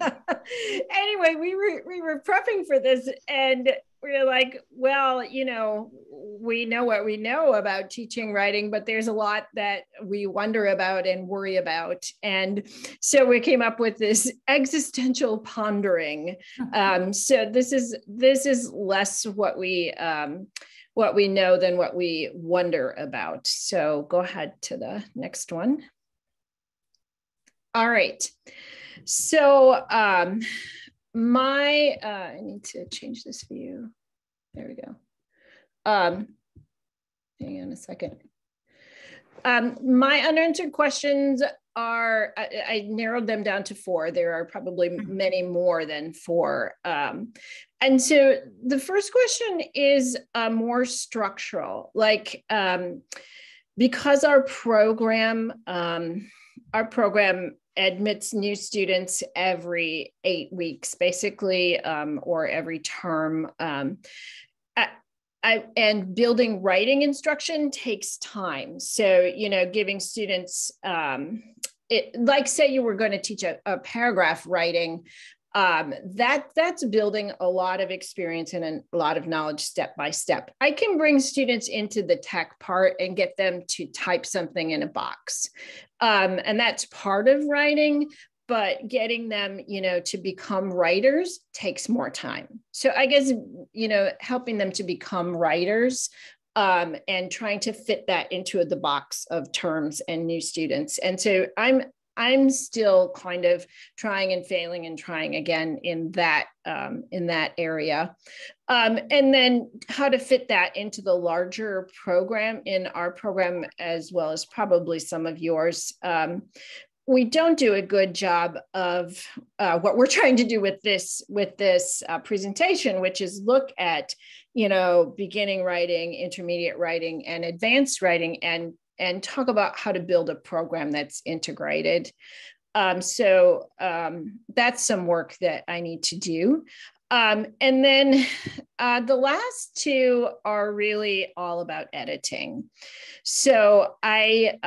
Anyway, we were prepping for this, and we were like, well, you know, we know what we know about teaching writing, but there's a lot that we wonder about and worry about. And so we came up with this existential pondering. So this is less what we know than what we wonder about. So go ahead to the next one. All right. So I need to change this view. There we go. Hang on a second. My unanswered questions are, I narrowed them down to 4. There are probably many more than 4. And so the first question is more structural, like because our program admits new students every 8 weeks, basically, or every term. and building writing instruction takes time. So, giving students, like say you were going to teach a paragraph writing, that's building a lot of experience and a lot of knowledge step by step. I can bring students into the tech part and get them to type something in a box. And that's part of writing, but getting them, to become writers takes more time. So I guess, helping them to become writers, and trying to fit that into the box of terms and new students. And so I'm still kind of trying and failing and trying again in that area. And then how to fit that into the larger program, in our program, as well as probably some of yours. We don't do a good job of what we're trying to do with this presentation, which is look at, beginning writing, intermediate writing, and advanced writing, and talk about how to build a program that's integrated. So that's some work that I need to do. And then the last two are really all about editing. So I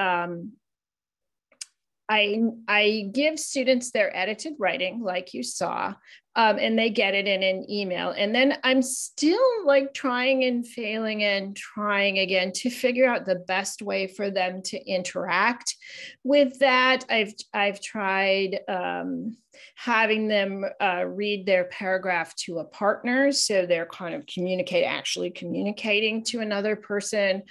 give students their edited writing, like you saw, and they get it in an email. And then I'm still like trying and failing and trying again to figure out the best way for them to interact with that. I've tried having them read their paragraph to a partner, so they're kind of actually communicating to another person.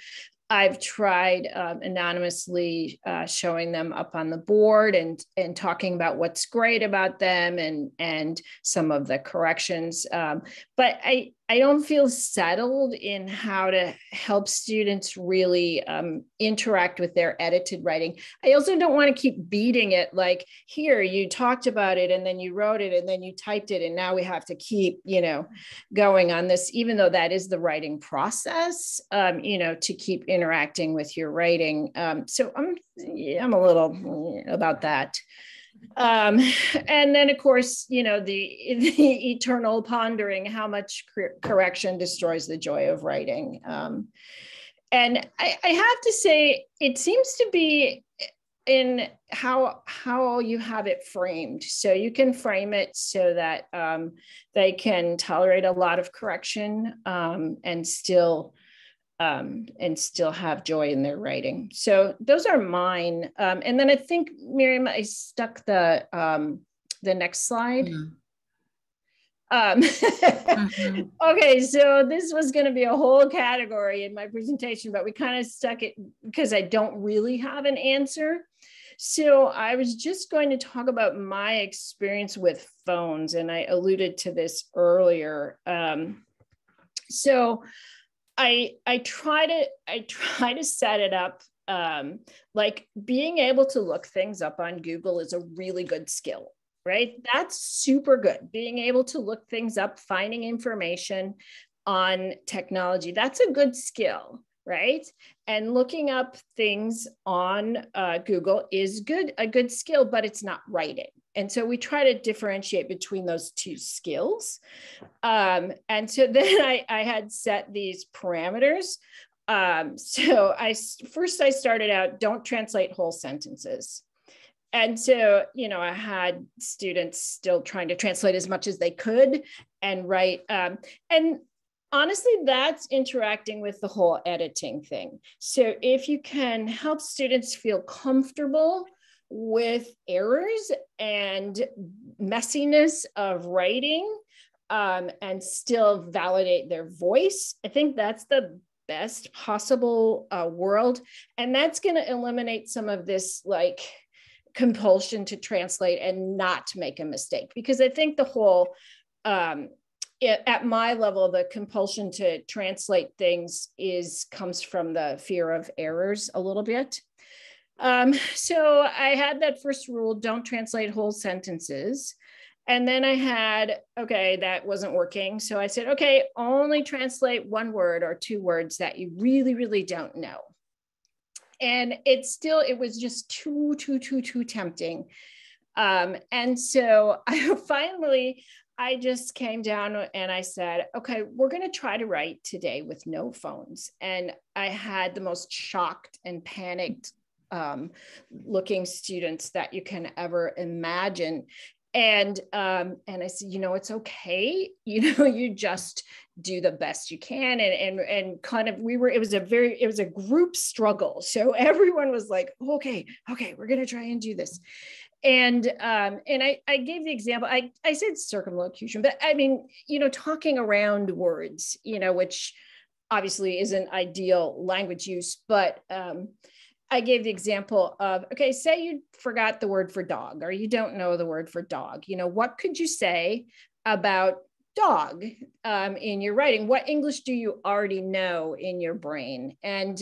I've tried anonymously showing them up on the board and talking about what's great about them and some of the corrections. But I don't feel settled in how to help students really interact with their edited writing. I also don't want to keep beating it like, here, you talked about it and then you wrote it and then you typed it and now we have to keep, going on this, even though that is the writing process, to keep interacting with your writing. So I'm a little about that. And then, of course, the eternal pondering, how much correction destroys the joy of writing. And I have to say, it seems to be in how you have it framed. So you can frame it so that they can tolerate a lot of correction and still have joy in their writing. So those are mine. And then I think, Miriam, I stuck the next slide. Mm-hmm. Okay, so this was going to be a whole category in my presentation, but we kind of stuck it because I don't really have an answer. So I was just going to talk about my experience with phones, and I alluded to this earlier. So I try to set it up like being able to look things up on Google is a really good skill, right? That's super good. Being able to look things up, finding information on technology, that's a good skill, right? And looking up things on Google is a good skill, but it's not writing. And so we try to differentiate between those two skills. And so then I had set these parameters. So I started out, don't translate whole sentences. And so, I had students still trying to translate as much as they could and write. And honestly, that's interacting with the whole editing thing. So if you can help students feel comfortable with errors and messiness of writing and still validate their voice, I think that's the best possible world. And that's going to eliminate some of this like compulsion to translate and not make a mistake. Because I think the whole, at my level, the compulsion to translate things comes from the fear of errors a little bit. So I had that first rule, don't translate whole sentences. And then I had, okay, that wasn't working. So I said, okay, only translate one word or two words that you really, really don't know. And it was just too tempting. And so I finally, I just came down and I said, okay, we're going to try to write today with no phones. And I had the most shocked and panicked looking students that you can ever imagine. And I said, you know, it's okay. You know, you just do the best you can. And kind of, it was a group struggle. So everyone was like, okay, we're going to try and do this. And I gave the example, I said circumlocution, but I mean, you know, talking around words, you know, which obviously isn't ideal language use, but I gave the example of, okay, say you forgot the word for dog, or you don't know the word for dog. You know, what could you say about dog in your writing? What English do you already know in your brain? And,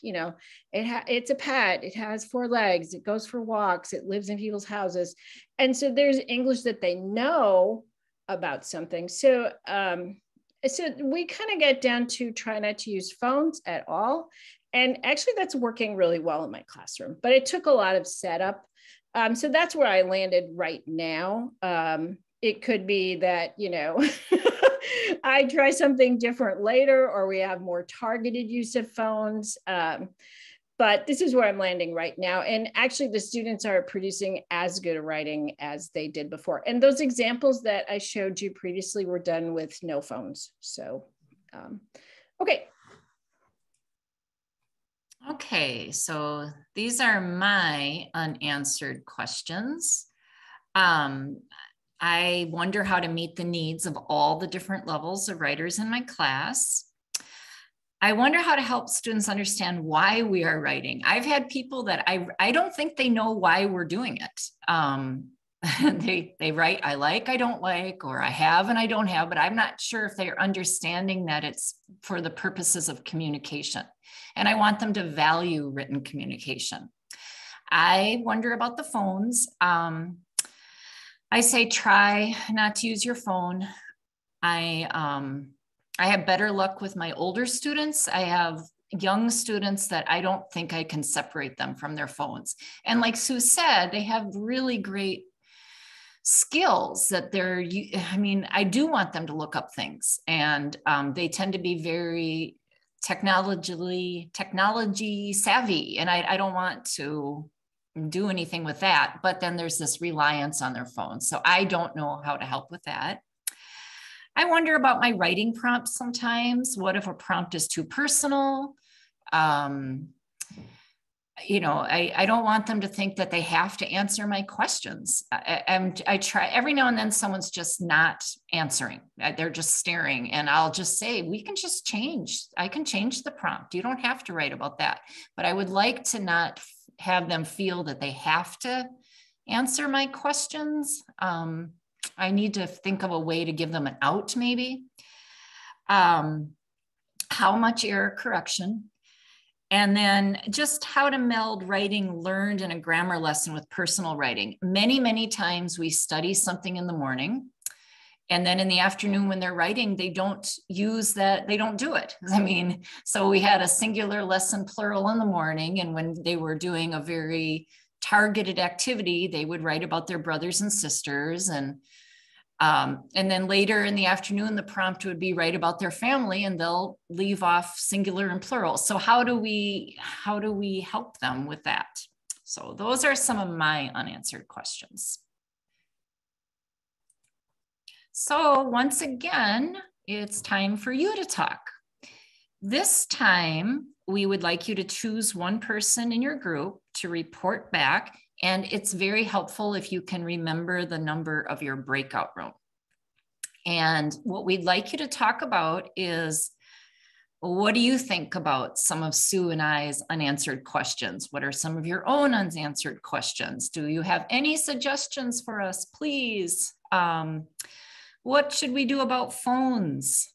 you know, it's a pet, it has 4 legs, it goes for walks, it lives in people's houses. And so there's English that they know about something. So, so we kind of get down to try not to use phones at all. And actually that's working really well in my classroom, but it took a lot of setup. So that's where I landed right now. It could be that, you know, I try something different later, or we have more targeted use of phones. But this is where I'm landing right now. And actually the students are producing as good a writing as they did before. And those examples that I showed you previously were done with no phones. So, okay. Okay, so these are my unanswered questions. I wonder how to meet the needs of all the different levels of writers in my class. I wonder how to help students understand why we are writing. I've had people that I don't think they know why we're doing it. They write, I like, I don't like, or I have and I don't have, but I'm not sure if they're understanding that it's for the purposes of communication. And I want them to value written communication. I wonder about the phones. I say try not to use your phone. I have better luck with my older students. I have young students that I don't think I can separate them from their phones. And like Sue said, they have really great skills that I mean, I do want them to look up things, and they tend to be very technology savvy. And I don't want to do anything with that, but then there's this reliance on their phones. So I don't know how to help with that. I wonder about my writing prompts sometimes. What if a prompt is too personal? You know, I don't want them to think that they have to answer my questions. I try every now and then someone's just not answering. They're just staring, and I'll just say, we can just change. I can change the prompt. You don't have to write about that. But I would like to not have them feel that they have to answer my questions. I need to think of a way to give them an out, maybe. How much error correction? And then just how to meld writing learned in a grammar lesson with personal writing. Many, many times we study something in the morning, and then in the afternoon when they're writing, they don't use that, they don't do it. I mean, so we had a singular lesson plural in the morning, and when they were doing a very targeted activity, they would write about their brothers and sisters. And then later in the afternoon, the prompt would be write about their family, and they'll leave off singular and plural. So how do we help them with that? So those are some of my unanswered questions. So once again, it's time for you to talk. This time, we would like you to choose one person in your group to report back. And it's very helpful if you can remember the number of your breakout room. And what we'd like you to talk about is, what do you think about some of Sue and I's unanswered questions? What are some of your own unanswered questions? Do you have any suggestions for us, please? What should we do about phones?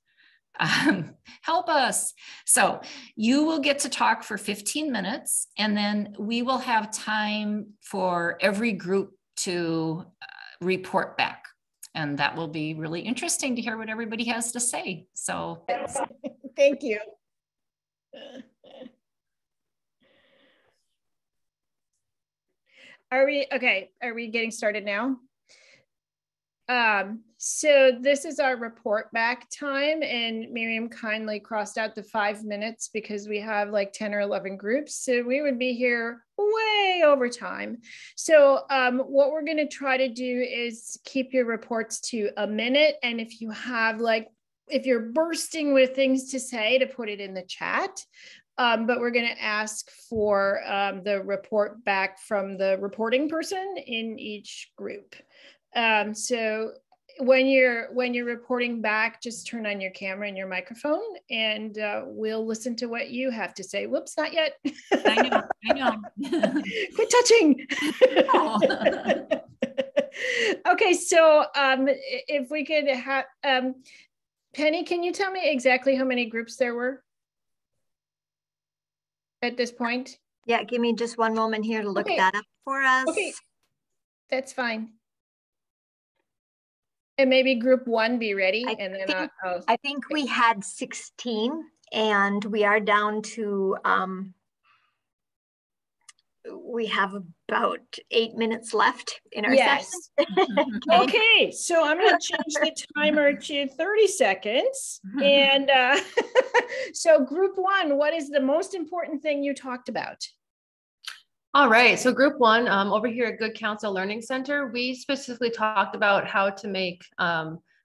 Help us. So you will get to talk for 15 minutes, and then we will have time for every group to report back. And that will be really interesting to hear what everybody has to say. So thank you. Are we getting started now? So this is our report back time, and Miriam kindly crossed out the 5 minutes because we have like 10 or 11 groups. So we would be here way over time. So what we're going to try to do is keep your reports to a minute. And if you have if you're bursting with things to say, to put it in the chat. But we're going to ask for the report back from the reporting person in each group. So when you're reporting back, just turn on your camera and your microphone, and we'll listen to what you have to say. Whoops, not yet. I know. Quit touching. Oh. Okay, so if we could have, Penny, can you tell me exactly how many groups there were at this point? Yeah, give me just one moment here to look that up for us. Okay, that's fine. And maybe group 1 be ready, I think we had 16, and we are down to we have about 8 minutes left in our session. Okay, so I'm going to change the timer to 30 seconds. And so group 1, what is the most important thing you talked about? All right, so group 1 over here at Good Counsel Learning Center, we specifically talked about how to make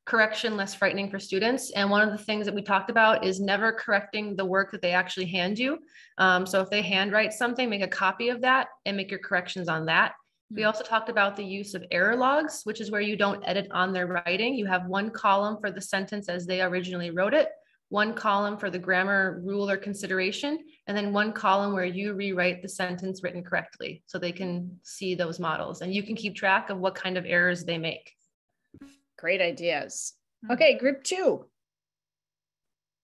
correction less frightening for students. And one of the things that we talked about is never correcting the work that they actually hand you. So if they handwrite something, make a copy of that and make your corrections on that. We also talked about the use of error logs, which is where you don't edit on their writing. You have one column for the sentence as they originally wrote it, one column for the grammar rule or consideration, and then one column where you rewrite the sentence written correctly so they can see those models and you can keep track of what kind of errors they make. Great ideas. Okay, group 2.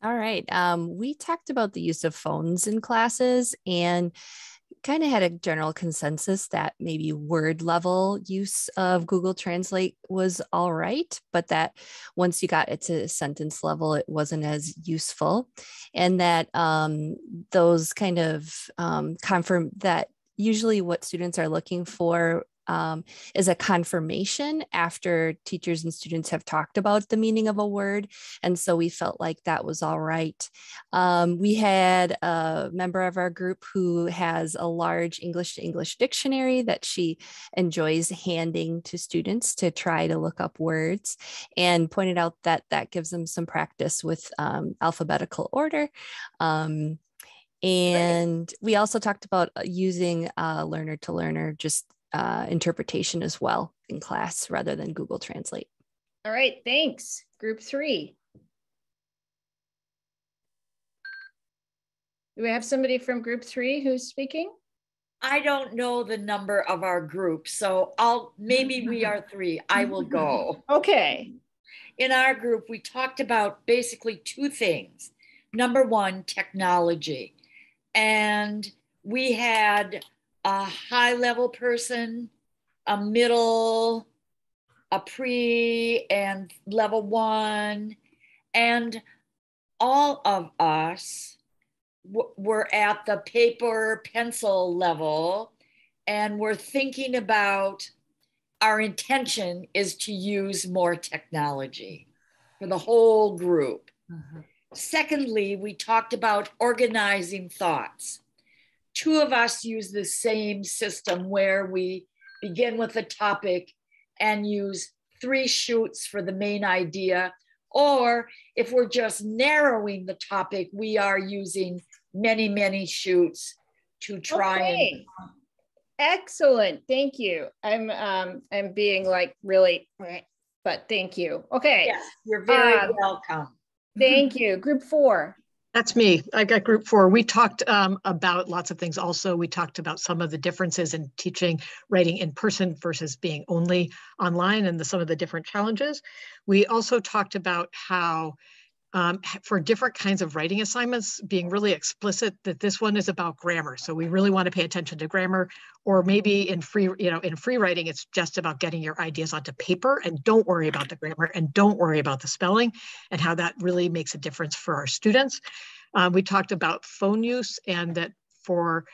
All right. We talked about the use of phones in classes and kind of had a general consensus that maybe word level use of Google Translate was all right, but that once you got it to sentence level, it wasn't as useful. And that those kind of confirm that usually what students are looking for is a confirmation after teachers and students have talked about the meaning of a word. And so we felt like that was all right. We had a member of our group who has a large English to English dictionary that she enjoys handing to students to try to look up words, and pointed out that that gives them some practice with alphabetical order. And we also talked about using learner to learner, just interpretation as well in class rather than Google Translate. All right, thanks. Group 3. Do we have somebody from group 3 who's speaking? I don't know the number of our group, so maybe we are 3. I will go. Okay. In our group, we talked about basically 2 things. Number 1, technology. And we had a high-level person, a middle, a pre, and level 1. And all of us were at the paper pencil level, and we're thinking about our intention is to use more technology for the whole group. Secondly, we talked about organizing thoughts. 2 of us use the same system where we begin with a topic and use 3 shoots for the main idea. Or if we're just narrowing the topic, we are using many, many shoots to try and. Excellent. Thank you. I'm being like really, but thank you. Okay. Yes, you're very welcome. Thank you. Group 4. That's me. I got group 4. We talked about lots of things. Also, we talked about some of the differences in teaching writing in person versus being only online and some of the different challenges. We also talked about how for different kinds of writing assignments, being really explicit that this one is about grammar. So we really want to pay attention to grammar, or maybe in free writing, it's just about getting your ideas onto paper and don't worry about the grammar and don't worry about the spelling, and how that really makes a difference for our students. We talked about phone use, and that for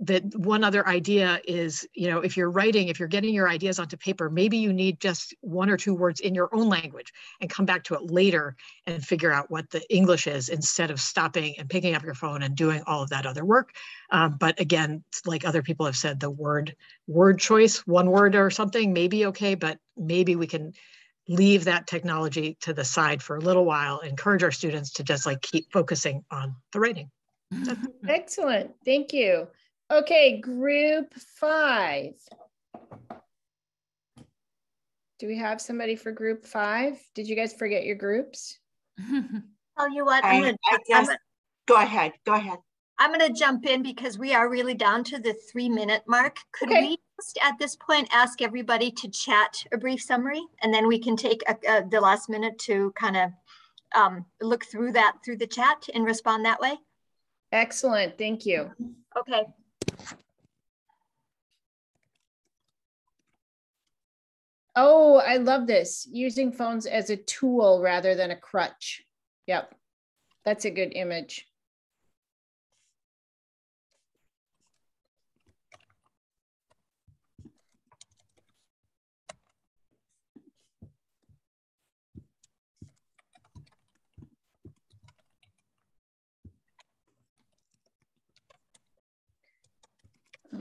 that one other idea is, if you're writing, if you're getting your ideas onto paper, maybe you need just 1 or 2 words in your own language and come back to it later and figure out what the English is instead of stopping and picking up your phone and doing all of that other work. But again, like other people have said, the word choice, 1 word or something may be okay, but maybe we can leave that technology to the side for a little while, encourage our students to just like keep focusing on the writing. Excellent, thank you. Okay, group 5. Do we have somebody for group 5? Did you guys forget your groups? Tell you what, go ahead. I'm going to jump in because we are really down to the 3-minute mark. Could we just at this point ask everybody to chat a brief summary, and then we can take the last minute to kind of look through the chat and respond that way? Excellent, thank you. Okay. Oh, I love this. Using phones as a tool rather than a crutch. Yep, that's a good image.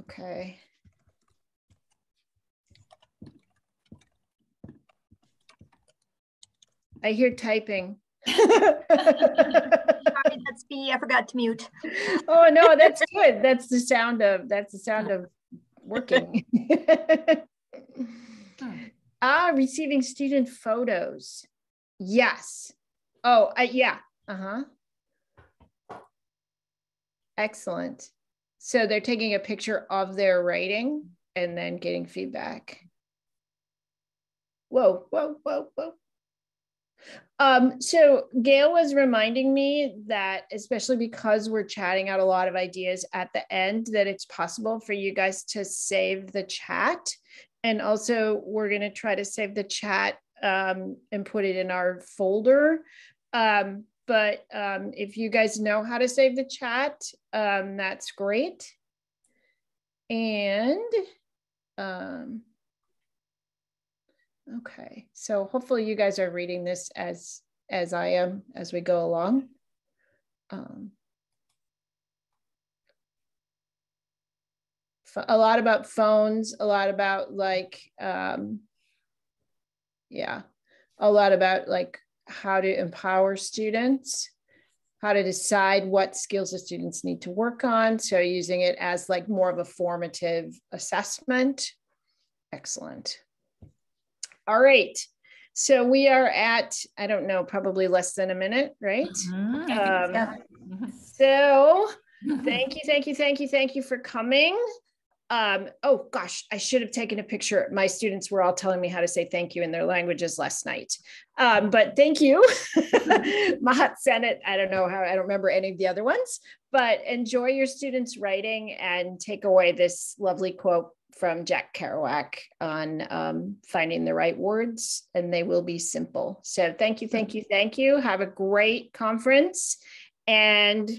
Okay. I hear typing. Sorry, that's me. I forgot to mute. Oh no, that's good. That's the sound of working. Receiving student photos. Yes. Oh, yeah. Excellent. So they're taking a picture of their writing and then getting feedback. Whoa. So Gail was reminding me that, especially because we're chatting out a lot of ideas at the end, that it's possible for you guys to save the chat. And also we're going to try to save the chat and put it in our folder. But if you guys know how to save the chat, that's great. And okay, so hopefully you guys are reading this as I am as we go along. A lot about phones, a lot about like, yeah, a lot about like how to empower students, how to decide what skills the students need to work on. So using it as like more of a formative assessment. Excellent. All right. So we are at, I don't know, probably less than a minute, right? So thank you for coming. Oh gosh, I should have taken a picture. My students were all telling me how to say thank you in their languages last night. But thank you. Mahat Senate, I don't remember any of the other ones, but enjoy your students' writing and take away this lovely quote from Jack Kerouac on finding the right words, and they will be simple. So thank you. Have a great conference, and